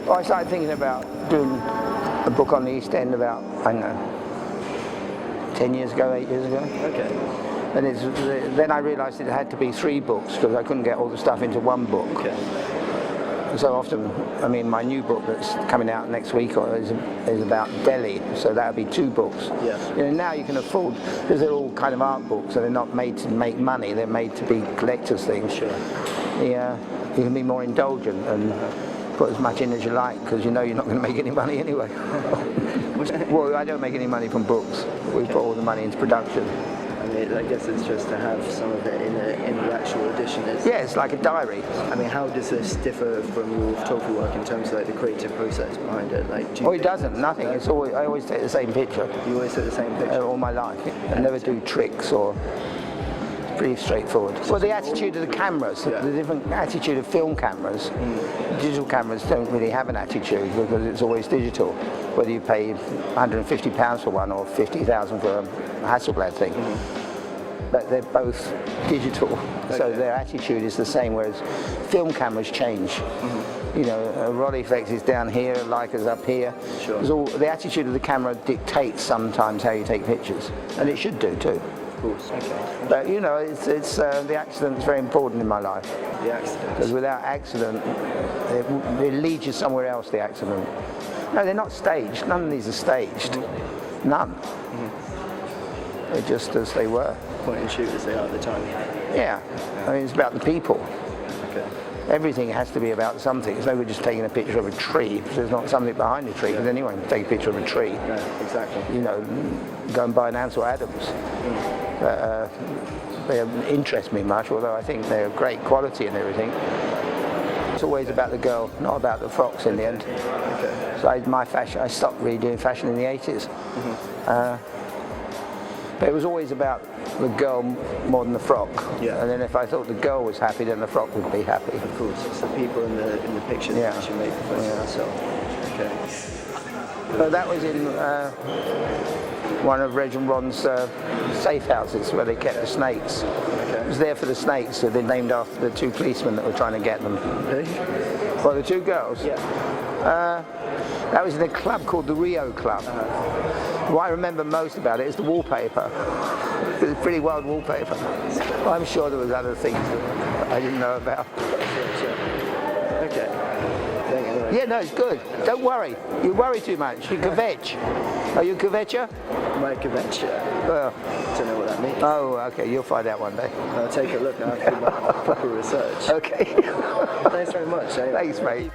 Well, I started thinking about doing a book on the East End about, I don't know, 10 years ago, 8 years ago. Okay. And then I realised it had to be 3 books because I couldn't get all the stuff into 1 book. Okay. So often, I mean, my new book that's coming out next week is about Delhi, so that would be 2 books. Yeah. You know, now you can afford, because they're all kind of art books, so they're not made to make money, they're made to be collector's things. Sure. Yeah, you can be more indulgent and put as much in as you like, because you know you're not going to make any money anyway. Well, I don't make any money from books. We put all the money into production. I guess it's just to have some of it in the actual edition. Yeah, it's like a diary. I mean, how does this differ from your photography work in terms of like the creative process behind it? Like, Oh, it doesn't. Nothing. It's always, I always take the same picture. You always take the same picture All my life. I never do tricks or. Pretty straightforward. Well, the attitude of the cameras, the different attitude of film cameras. Digital cameras don't really have an attitude because it's always digital. Whether you pay £150 for one or 50,000 for a Hasselblad thing. But they're both digital, so their attitude is the same, whereas film cameras change. You know, a rod effect is down here, Leica's up here. Sure. The attitude of the camera dictates sometimes how you take pictures, and it should do too. Of course. Okay. But you know, the accident's very important in my life. The accident. Because without accident, it leads you somewhere else, the accident. No, they're not staged. None of these are staged. None. They're just as they were. Point and shoot as they are at the time. Yeah. I mean, it's about the people. Okay. Everything has to be about something. It's no good just taking a picture of a tree if there's not something behind the tree, because anyone can take a picture of a tree. No, exactly. You know, go and buy an Ansel Adams. They don't interest me much, although I think they're great quality and everything. It's always about the girl, not about the frocks in the end. Okay. So I stopped really doing fashion in the 80s. But it was always about the girl more than the frock. Yeah. And then if I thought the girl was happy, then the frock would be happy. Of course, it's the people in the picture that actually make the photo itself. Okay. But that was in one of Reg and Ron's safe houses where they kept the snakes. Okay. It was there for the snakes, so they're named after the 2 policemen that were trying to get them. Really? Well, the 2 girls? Yeah. That was in a club called the Rio Club. What I remember most about it is the wallpaper. It was pretty wild wallpaper. Well, I'm sure there was other things that I didn't know about. Okay. Yeah, no, it's good. Don't worry. You worry too much. You kvetch. Are you a kvetcher? My kvetcher. Don't know what that means. Oh, okay. You'll find out one day. I'll take a look now. I have to do my proper research. Okay. Thanks very much. Thanks, mate.